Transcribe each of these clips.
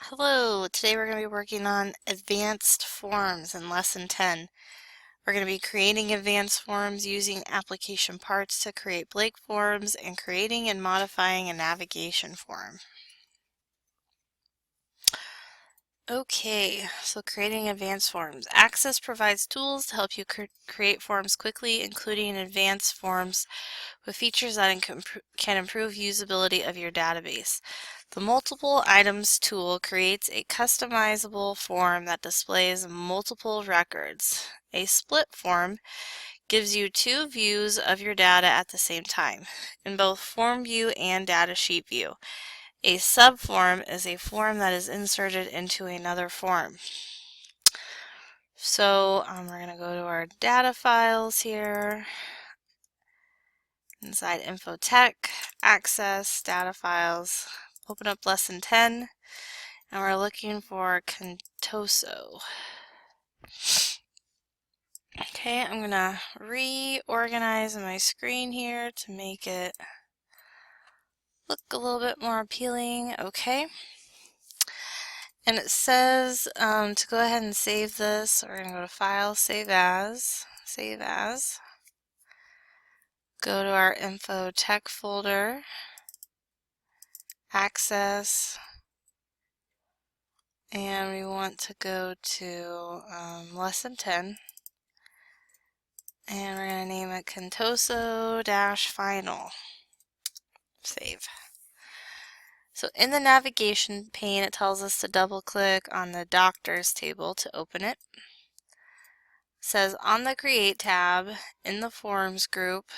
Hello, today we're going to be working on advanced forms in lesson 10. We're going to be creating advanced forms using application parts to create blank forms and creating and modifying a navigation form. Okay, so creating advanced forms. Access provides tools to help you create forms quickly, including advanced forms with features that can improve usability of your database. The Multiple Items tool creates a customizable form that displays multiple records. A split form gives you two views of your data at the same time, in both Form View and Datasheet View. A subform is a form that is inserted into another form. So we're going to go to our data files here. Inside Info Tech, Access, Data Files, open up Lesson 10, and we're looking for Contoso. Okay, I'm going to reorganize my screen here to make it look a little bit more appealing. Okay. And it says to go ahead and save this. We're going to go to File, Save As, go to our Info Tech folder, Access, and we want to go to Lesson 10, and we're going to name it Contoso-Final. Save. So in the navigation pane, it tells us to double click on the doctors table to open it. It says on the Create tab in the Forms group,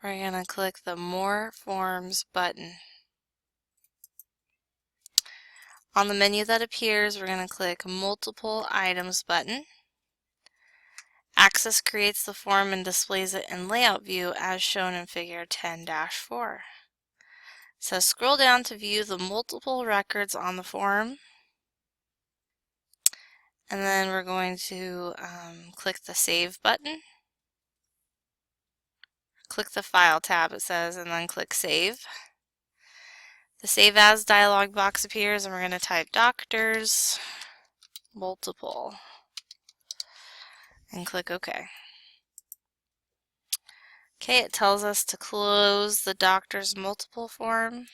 we're going to click the More Forms button. On the menu that appears, we're going to click Multiple Items button. Access creates the form and displays it in Layout View as shown in Figure 10-4. So scroll down to view the multiple records on the form, and then we're going to click the Save button. Click the File tab, it says, and then click Save. The Save As dialog box appears, and we're going to type Doctors Multiple and click OK. Okay, it tells us to close the Doctors Multiple form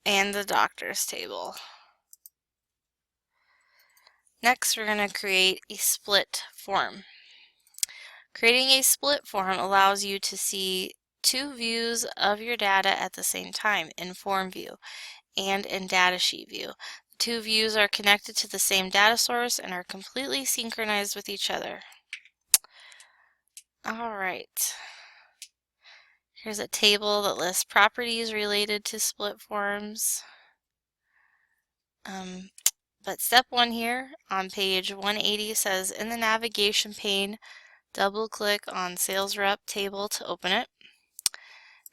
and the doctors table. Next, we're going to create a split form. Creating a split form allows you to see two views of your data at the same time in Form View and in Datasheet View. The two views are connected to the same data source and are completely synchronized with each other. Alright. Here's a table that lists properties related to split forms. But step 1 here on page 180 says in the navigation pane, double click on Sales Rep table to open it.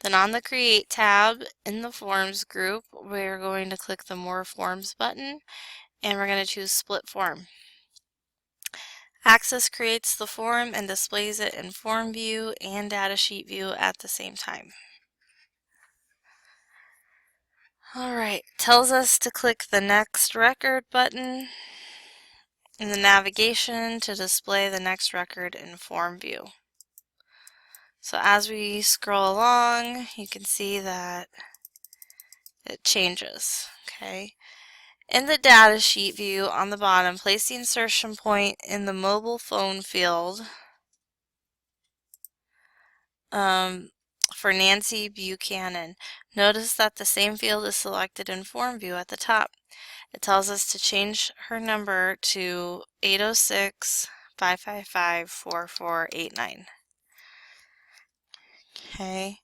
Then on the Create tab in the Forms group, we're going to click the More Forms button, and we're going to choose Split Form. Access creates the form and displays it in Form View and Datasheet View at the same time. Alright, tells us to click the Next Record button in the navigation to display the next record in Form View. So as we scroll along, you can see that it changes. Okay. In the Datasheet view on the bottom, place the insertion point in the mobile phone field for Nancy Buchanan. Notice that the same field is selected in Form View at the top. It tells us to change her number to 806-555-4489. Okay.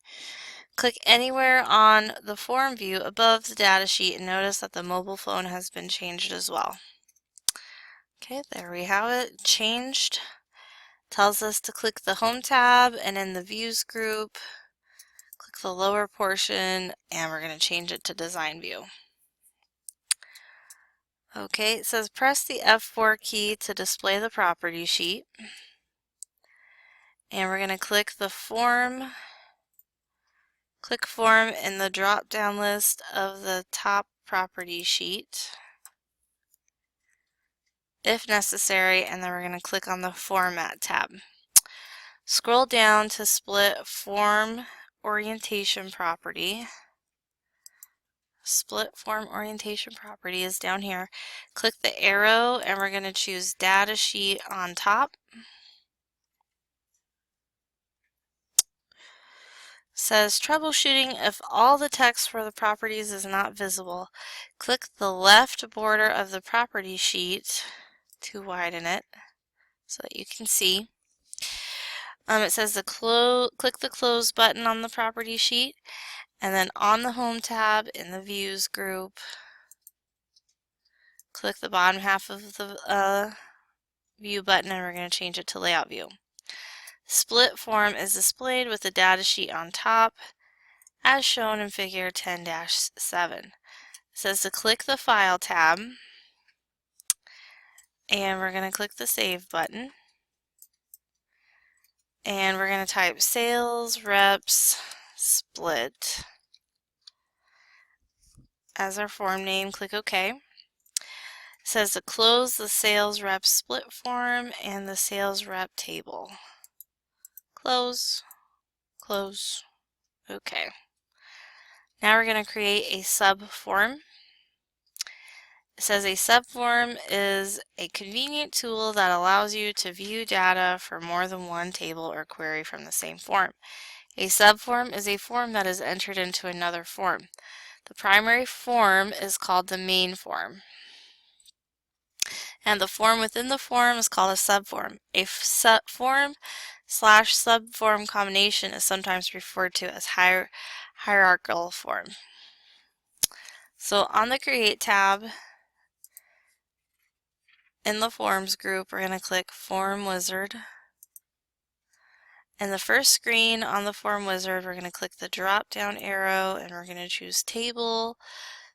Click anywhere on the form view above the datasheet and notice that the mobile phone has been changed as well. Okay, there we have it, changed. Tells us to click the Home tab, and in the Views group, click the lower portion, and we're going to change it to Design View. Okay, it says press the F4 key to display the property sheet. And we're going to click the Form, Click Form in the drop-down list of the top property sheet, if necessary, and then we're going to click on the Format tab. Scroll down to Split Form Orientation Property. Split Form Orientation Property is down here. Click the arrow and we're going to choose Data Sheet on top. Says troubleshooting if all the text for the properties is not visible. Click the left border of the property sheet to widen it so that you can see. It says click the close button on the property sheet, and then on the home tab in the views group, click the bottom half of the view button, and we're going to change it to layout view. Split form is displayed with the data sheet on top as shown in figure 10-7. It says to click the File tab, and we're going to click the Save button, and we're going to type sales reps split as our form name. Click OK. It says to close the sales rep split form and the sales rep table. Close, close, OK. Now we're going to create a subform. It says a subform is a convenient tool that allows you to view data for more than one table or query from the same form. A subform is a form that is entered into another form. The primary form is called the main form, and the form within the form is called a subform. A form/subform combination is sometimes referred to as hierarchical form. So on the Create tab, in the Forms group, we're going to click Form Wizard. In the first screen on the Form Wizard, we're going to click the drop-down arrow and we're going to choose Table,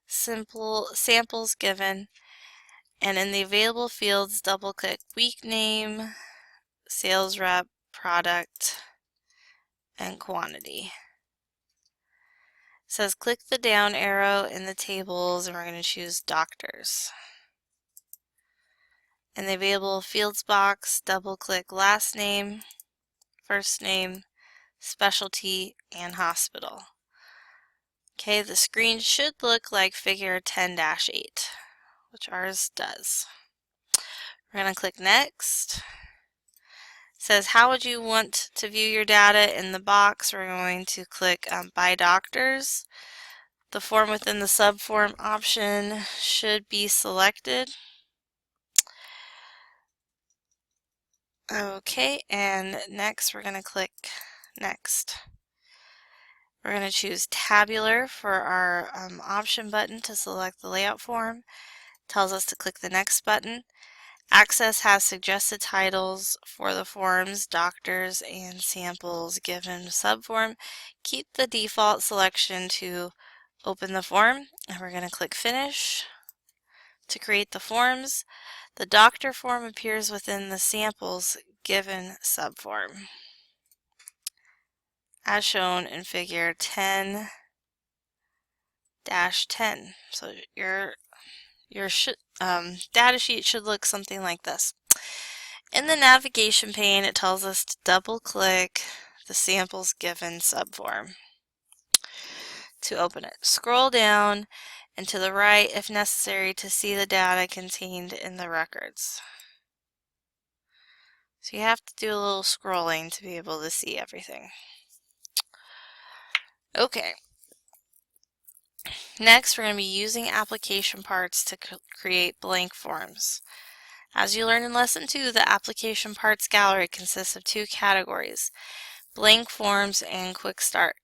Samples Given, and in the available fields, double-click Week Name, Sales Rep, Product, and Quantity. It says click the down arrow in the tables and we're going to choose Doctors. In the available fields box, double-click Last Name, First Name, Specialty, and Hospital. Okay, the screen should look like figure 10-8, which ours does. We're going to click Next. It says how would you want to view your data in the box. We're going to click By Doctors. The form within the subform option should be selected. Okay, and next we're going to click Next. We're going to choose Tabular for our option button to select the layout form. It tells us to click the Next button. Access has suggested titles for the forms, doctors, and samples given subform. Keep the default selection to open the form, and we're going to click Finish to create the forms. The doctor form appears within the samples given subform, as shown in figure 10-10. So your data sheet should look something like this. In the navigation pane, it tells us to double-click the samples given subform to open it. Scroll down and to the right if necessary to see the data contained in the records. So you have to do a little scrolling to be able to see everything. Okay. Next, we're going to be using application parts to create blank forms. As you learned in Lesson 2, the application parts gallery consists of two categories, blank forms and quick start.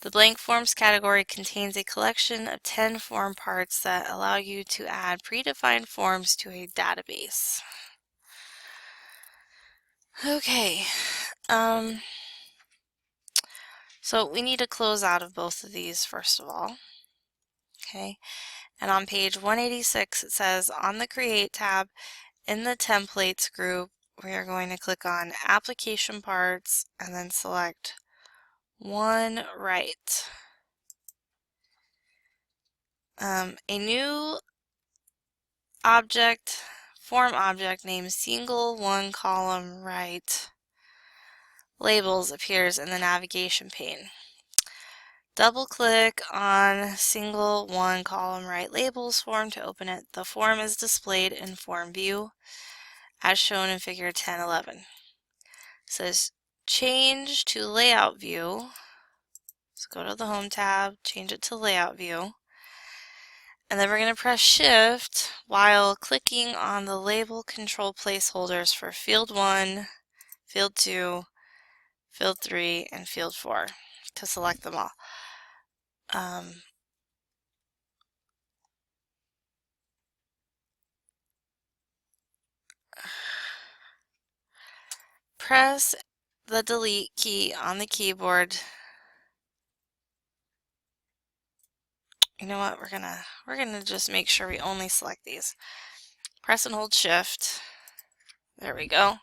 The blank forms category contains a collection of 10 form parts that allow you to add predefined forms to a database. Okay, so we need to close out of both of these first of all. Okay, and on page 186 it says on the Create tab in the Templates group we are going to click on Application Parts and then select One Right. A new form object named single one column right labels appears in the navigation pane. Double click on single one column right labels form to open it. The form is displayed in form view as shown in figure 1011. It says change to layout view. So go to the home tab, change it to layout view. And then we're going to press shift while clicking on the label control placeholders for field 1, field 2, field 3, and field 4 to select them all. Press the delete key on the keyboard. You know what? We're gonna just make sure we only select these. Press and hold shift. There we go.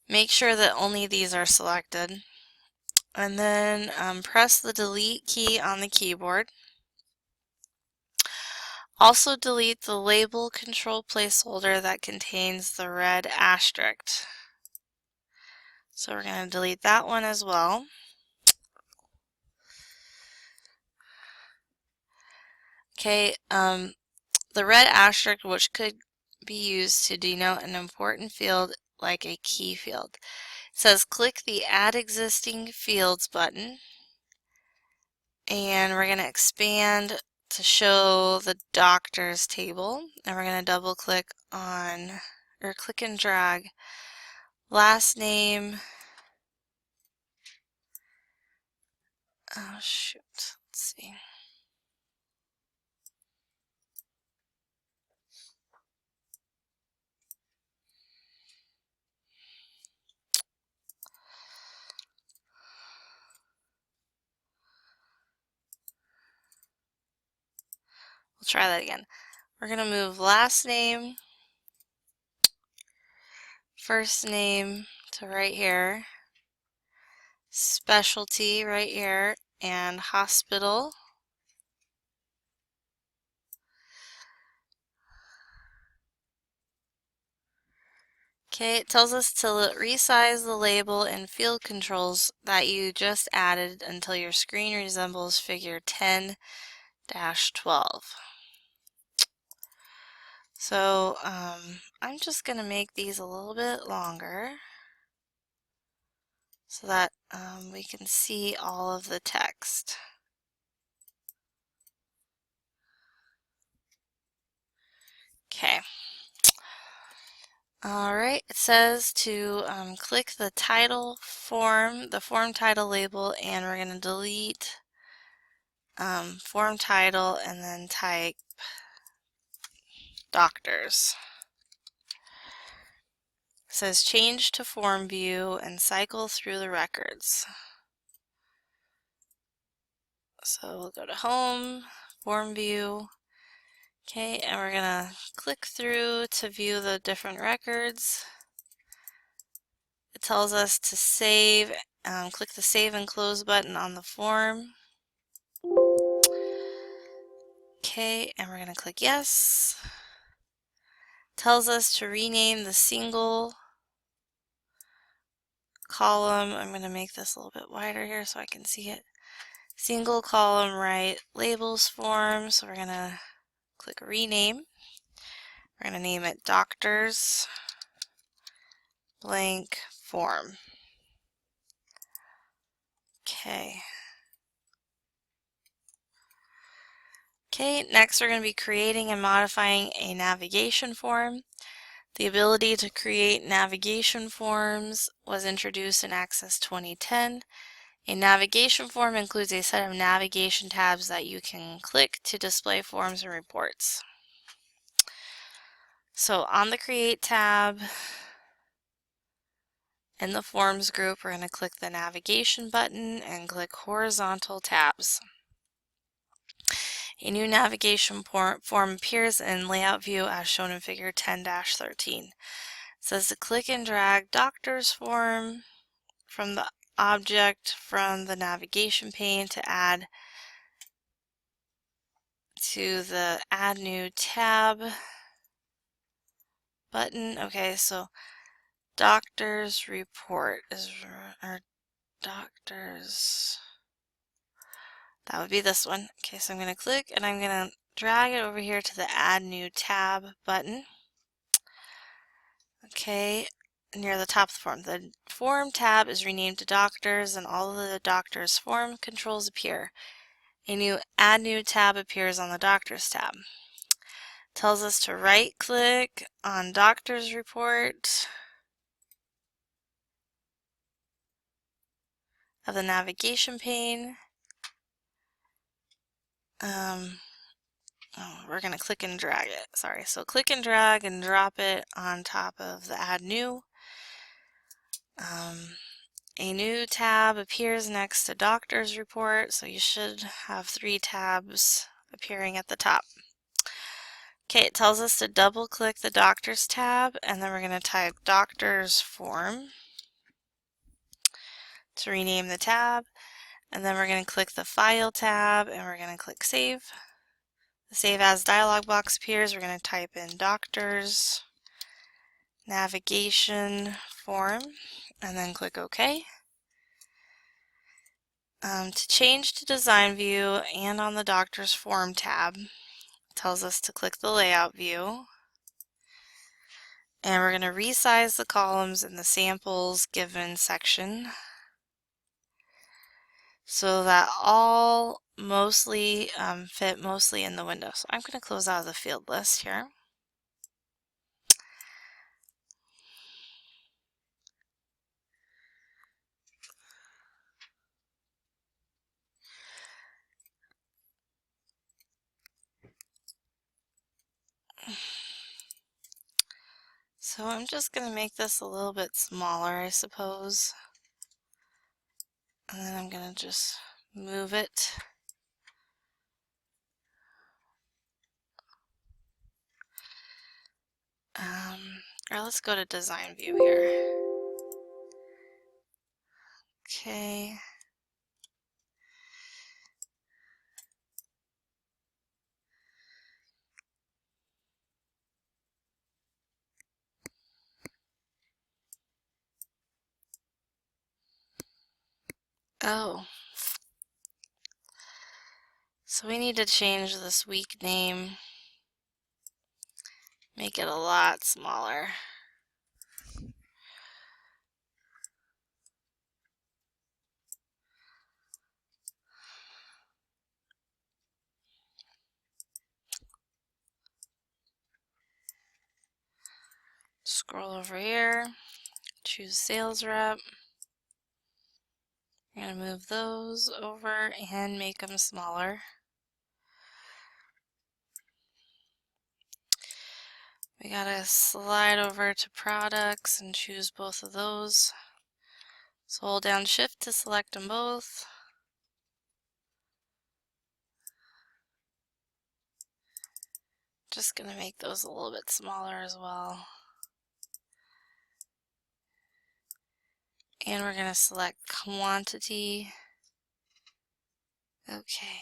Make sure that only these are selected. And then press the delete key on the keyboard. Also delete the label control placeholder that contains the red asterisk. So we're going to delete that one as well. Okay, the red asterisk, which could be used to denote an important field like a key field. It says click the Add Existing Fields button, and we're going to expand to show the doctors table, and we're going to double click on, or click and drag last name. Oh shoot, let's see. We'll try that again. We're going to move last name, first name to right here, specialty right here, and hospital. Okay, it tells us to resize the label and field controls that you just added until your screen resembles figure 10-12. So I'm just going to make these a little bit longer so that we can see all of the text. Okay. Alright, it says to click the title form, the form title label, and we're going to delete form title and then type doctors. It says change to form view and cycle through the records. So we'll go to home, form view. Okay, and we're going to click through to view the different records. It tells us to save, click the save and close button on the form. Okay, and we're going to click yes. Tells us to rename the single column. I'm going to make this a little bit wider here so I can see it. Single column right labels form. So we're going to click rename. We're going to name it doctors blank form. Okay. Okay, next we're going to be creating and modifying a navigation form. The ability to create navigation forms was introduced in Access 2010. A navigation form includes a set of navigation tabs that you can click to display forms and reports. So on the Create tab, in the Forms group, we're going to click the Navigation button and click Horizontal tabs. A new navigation form appears in Layout View as shown in Figure 10-13. It says to click and drag Doctors form from the object from the navigation pane to add to the Add New Tab button. Okay, so Doctor's Report is our doctor's. That would be this one. Okay, so I'm going to click and I'm going to drag it over here to the Add New Tab button. Okay, near the top of the form. The Form tab is renamed to Doctors and all of the Doctors form controls appear. A new Add New tab appears on the Doctors tab. Tells us to right click on Doctor's Report of the navigation pane. We're going to click and drag it. Sorry. So click and drag and drop it on top of the Add New. A new tab appears next to Doctor's Report, so you should have 3 tabs appearing at the top. Okay, it tells us to double click the Doctor's tab, and then we're going to type Doctor's Form to rename the tab, and then we're going to click the File tab, and we're going to click Save. The Save As dialog box appears. We're going to type in Doctor's Navigation Form, and then click OK. To change to design view and on the Doctor's Form tab, it tells us to click the layout view. And we're going to resize the columns in the samples given section so that all mostly fit mostly in the window. So I'm going to close out of the field list here. So I'm just going to make this a little bit smaller, I suppose. And then I'm going to just move it. Or let's go to design view here. Okay. Oh. So we need to change this week name. Make it a lot smaller. Scroll over here, choose sales rep. We're going to move those over and make them smaller. We got to slide over to products and choose both of those. So hold down shift to select them both. Just going to make those a little bit smaller as well. And we're going to select quantity. Okay.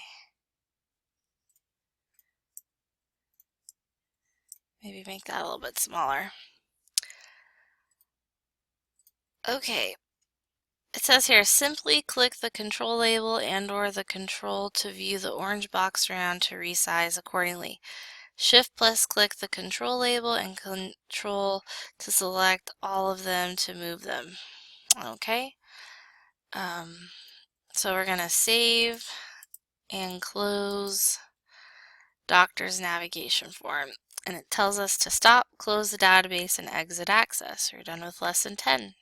Maybe make that a little bit smaller. Okay. It says here, simply click the control label and or the control to view the orange box around to resize accordingly. Shift plus click the control label and control to select all of them to move them. Okay. So we're going to save and close Doctor's Navigation Form. And it tells us to stop, close the database, and exit access. We're done with lesson 10.